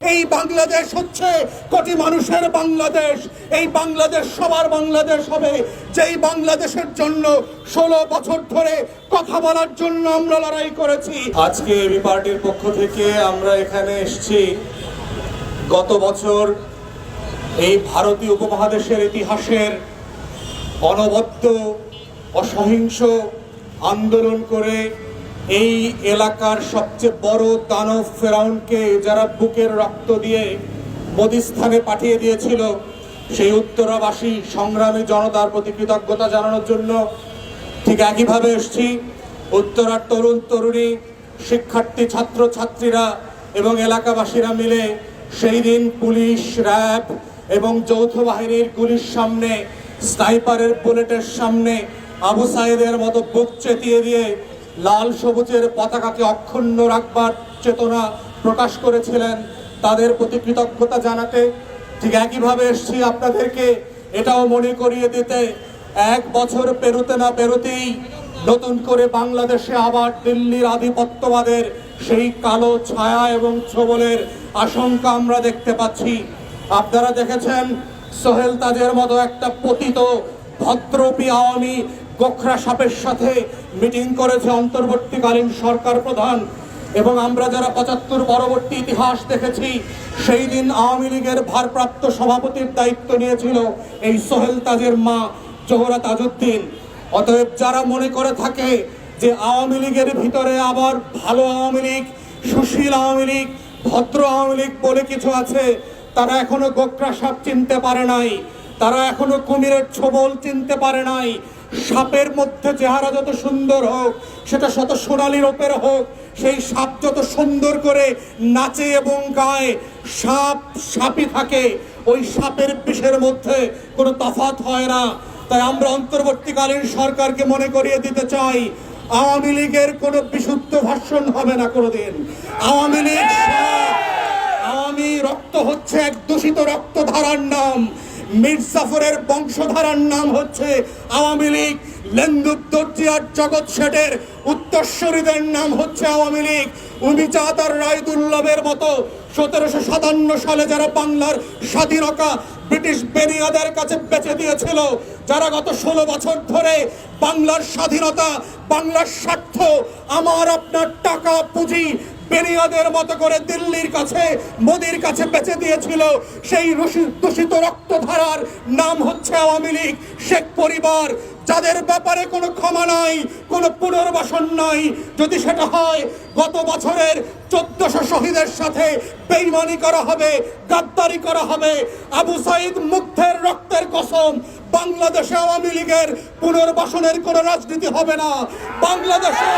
এই বাংলাদেশ হচ্ছে কোটি মানুষের বাংলাদেশ। এই বাংলাদেশ সবার বাংলাদেশ হবে, যেই বাংলাদেশের জন্য 16 বছর ধরে কথা বলার জন্য আমরা লড়াই করেছি। আজকে এবি পার্টির পক্ষ থেকে আমরা এখানে এসেছি গত বছর এই ভারতীয় উপমহাদেশের ইতিহাসের অনবদ্য অসহিংস আন্দোলন করে এই এলাকার সবচেয়ে বড় দানব ফেরাউনকে যারা বুকের রক্ত দিয়ে মোদিস্থানে পাঠিয়ে দিয়েছিল, সেই উত্তরাবাসী সংগ্রামী জনতার প্রতি কৃতজ্ঞতা জানানোর জন্য। ঠিক একইভাবে এসেছি উত্তরার তরুণ তরুণী, শিক্ষার্থী, ছাত্র ছাত্রীরা এবং এলাকাবাসীরা মিলে সেই দিন পুলিশ, র্যাব এবং যৌথ বাহিনীর গুলির সামনে, স্নাইপারের বুলেটের সামনে আবু সাইদের মতো বুক চেতিয়ে দিয়ে লাল সবুজের পতাকাকে অক্ষুণ্ণ রাখবার চেতনা প্রকাশ করেছিলেন, তাদের প্রতি কৃতজ্ঞতা জানাতে। ঠিক একইভাবে এসেছি আপনাদেরকে এটাও মনে করিয়ে দিতে, 1 বছর পেরোতে না পেরোতেই নতুন করে বাংলাদেশে আবার দিল্লির আধিপত্যবাদের সেই কালো ছায়া এবং ছোবলের আশঙ্কা আমরা দেখতে পাচ্ছি। আপনারা দেখেছেন সোহেল তাজের মতো একটা পতিত ভদ্রপী আওয়ামী গোখরা সাপের সাথে মিটিং করেছে অন্তর্বর্তীকালীন সরকার প্রধান। এবং আমরা যারা 75 পরবর্তী ইতিহাস দেখেছি, সেই দিন আওয়ামী লীগের ভারপ্রাপ্ত সভাপতির দায়িত্ব নিয়েছিল এই সোহেল তাজের মা জোহরা তাজউদ্দিন। অতএব যারা মনে করে থাকে যে আওয়ামী লীগের ভিতরে আবার ভালো আওয়ামী লীগ, সুশীল আওয়ামী লীগ, ভদ্র আওয়ামী লীগ বলে কিছু আছে, তারা এখনো গোখরা সাপ চিনতে পারে নাই, তারা এখনো কুমিরের ছোবল চিনতে পারে নাই। সাপের মধ্যে চেহারা যত সুন্দর হোক, সেটা শত সোনালী রূপের হোক, সেই সাপ যত সুন্দর করে নাচে এবং গায়, সাপ সাপই থাকে, ওই সাপের বিষের মধ্যে কোনো তফাৎ হয় না। তাই আমরা অন্তর্বর্তীকালীন সরকারকে মনে করিয়ে দিতে চাই, আওয়ামী লীগের কোনো বিশুদ্ধ ভাষণ হবে না কোনোদিন। আওয়ামী লীগ, আওয়ামী রক্ত হচ্ছে এক দূষিত রক্তধারার নাম, মীর জাফরের বংশধারার নাম হচ্ছে আওয়ামী লীগ, লেন্দুক দর্জি আর জগৎ শেঠের উত্তরসূরিদের নাম হচ্ছে আওয়ামী লীগ। উমিচাঁদ আর রায়দুল্লভের মতো 1757 সালে যারা বাংলার স্বাধীনতা ব্রিটিশ বেনিয়াদের কাছে বেচে দিয়েছিল, যারা গত 16 বছর ধরে বাংলার স্বাধীনতা, বাংলার স্বার্থ, আমার আপনার টাকা পুঁজি বেনিয়াদের মতো করে দিল্লির কাছে, মোদির কাছে বেচে দিয়েছিল, সেই দূষিত রক্তধারার নাম হচ্ছে আওয়ামী লীগ। শেখ পরিবার, যাদের ব্যাপারে কোনো ক্ষমা নাই, কোনো পুনর্বাসন নাই। যদি সেটা হয়, গত বছরের 1400 শহীদের সাথে বেইমানি করা হবে, গাদ্দারি করা হবে। আবু সাইদ মুগ্ধের রক্তের কসম, বাংলাদেশে আওয়ামী লীগের পুনর্বাসনের কোনো রাজনীতি হবে না। বাংলাদেশে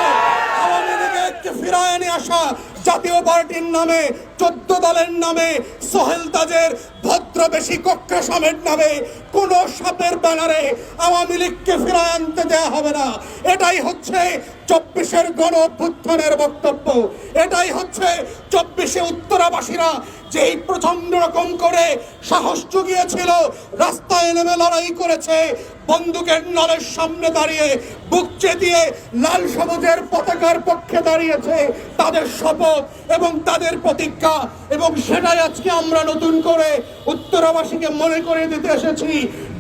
আওয়ামী লীগকে ফিরায় নিয়ে আসা জাতীয় পার্টির নামে, 14 দলের নামে, সোহেল তাজের ভদ্রবেশী গোখরা সাপের নামে কোন সাপের ব্যানারে আওয়ামী লীগকে ফিরায় আনতে দেওয়া হবে না। এটাই হচ্ছে 24-এর গণ অভ্যুত্থানের বক্তব্য। এটাই হচ্ছে 24-এ উত্তরাবাসীরা যেই প্রচন্ড রকম করে সাহস জুগিয়েছিল, রাস্তায় নেমে লড়াই করেছে, বন্দুকের নলের সামনে দাঁড়িয়ে বুক চেতিয়ে লাল সবুজের পতাকার পক্ষে দাঁড়িয়েছে, তাদের শপথ এবং তাদের প্রতিজ্ঞা। এবং সেটাই আজকে আমরা নতুন করে উত্তরাবাসীকে মনে করে দিতে এসেছি।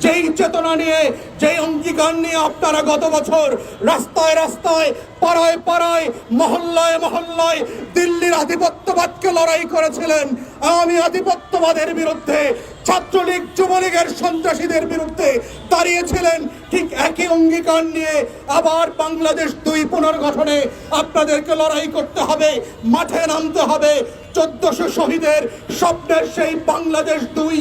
যেই চেতনা নিয়ে, যেই অঙ্গীকার নিয়ে আপনারা গত বছর রাস্তায় রাস্তায়, পাড়ায় পাড়ায়, মহল্লায় মহল্লায় দিল্লির আধিপত্যবাদকে লড়াই করেছিলেন, আওয়ামী আধিপত্যবাদের বিরুদ্ধে, ছাত্রলীগ যুবলীগের সন্ত্রাসীদের বিরুদ্ধে দাঁড়িয়েছিলেন, ঠিক একই অঙ্গীকার নিয়ে আবার বাংলাদেশ 2 পুনর্গঠনে আপনাদেরকে লড়াই করতে হবে, মাঠে নামতে হবে। 1400 শহীদের স্বপ্নের সেই বাংলাদেশ 2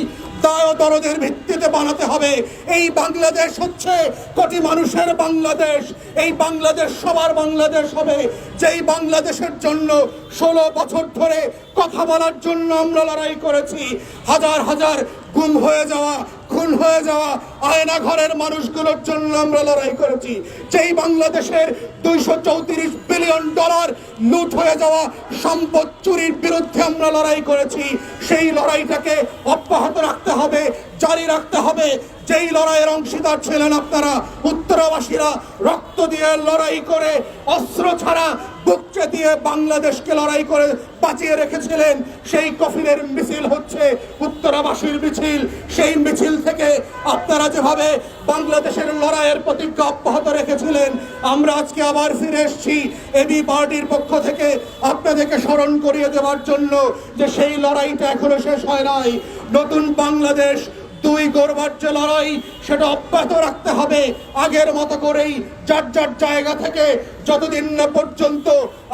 দায় দরদের ভিত্তিতে বানাতে হবে। এই বাংলাদেশ হচ্ছে কোটি মানুষের বাংলাদেশ। এই বাংলাদেশ সবার বাংলাদেশ হবে, যেই বাংলাদেশের জন্য 16 বছর ধরে কথা বলার জন্য আমরা লড়াই করেছি। হাজার হাজার গুম হয়ে যাওয়া, খুন হয়ে যাওয়া আয়না ঘরের মানুষগুলোর জন্য আমরা লড়াই করেছি। যেই বাংলাদেশের $234 বিলিয়ন লুট হয়ে যাওয়া সম্পদ চুরির বিরুদ্ধে আমরা লড়াই করেছি। সেই লড়াইটাকে অব্যাহত রাখতে হবে, জারি রাখতে হবে। যেই লড়াইয়ের অংশীদার ছিলেন আপনারা উত্তরাবাসীরা, রক্ত দিয়ে লড়াই করে, অস্ত্র ছাড়া বুকচে দিয়ে বাংলাদেশকে লড়াই করে বাঁচিয়ে রেখেছিলেন। সেই কফিনের মিছিল হচ্ছে উত্তরাবাসীর মিছিল। সেই মিছিল থেকে আপনারা যেভাবে বাংলাদেশের লড়াইয়ের প্রতিজ্ঞা অব্যাহত রেখেছিলেন, আমরা আজকে আবার ফিরে এসেছি এবি পার্টির পক্ষ থেকে আপনাদেরকে স্মরণ করিয়ে দেওয়ার জন্য যে সেই লড়াইটা এখনো শেষ হয় নাই। নতুন বাংলাদেশ দুই গড়বার যে লড়াই, সেটা অব্যাহত রাখতে হবে আগের মতো করেই, যার যার জায়গা থেকে, যতদিন না পর্যন্ত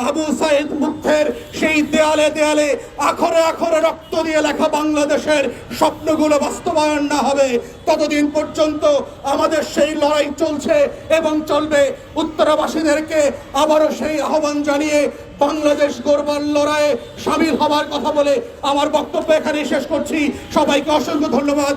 আবু সাইদ মুগ্ধের সেই দেয়ালে দেয়ালে আখরে আখরে রক্ত দিয়ে লেখা বাংলাদেশের স্বপ্নগুলো বাস্তবায়ন না হবে, ততদিন পর্যন্ত আমাদের সেই লড়াই চলছে এবং চলবে। উত্তরাবাসীদেরকে আবারও সেই আহ্বান জানিয়ে বাংলাদেশ গড়বার লড়াইয়ে সামিল হবার কথা বলে আমার বক্তব্য এখানেই শেষ করছি। সবাইকে অসংখ্য ধন্যবাদ।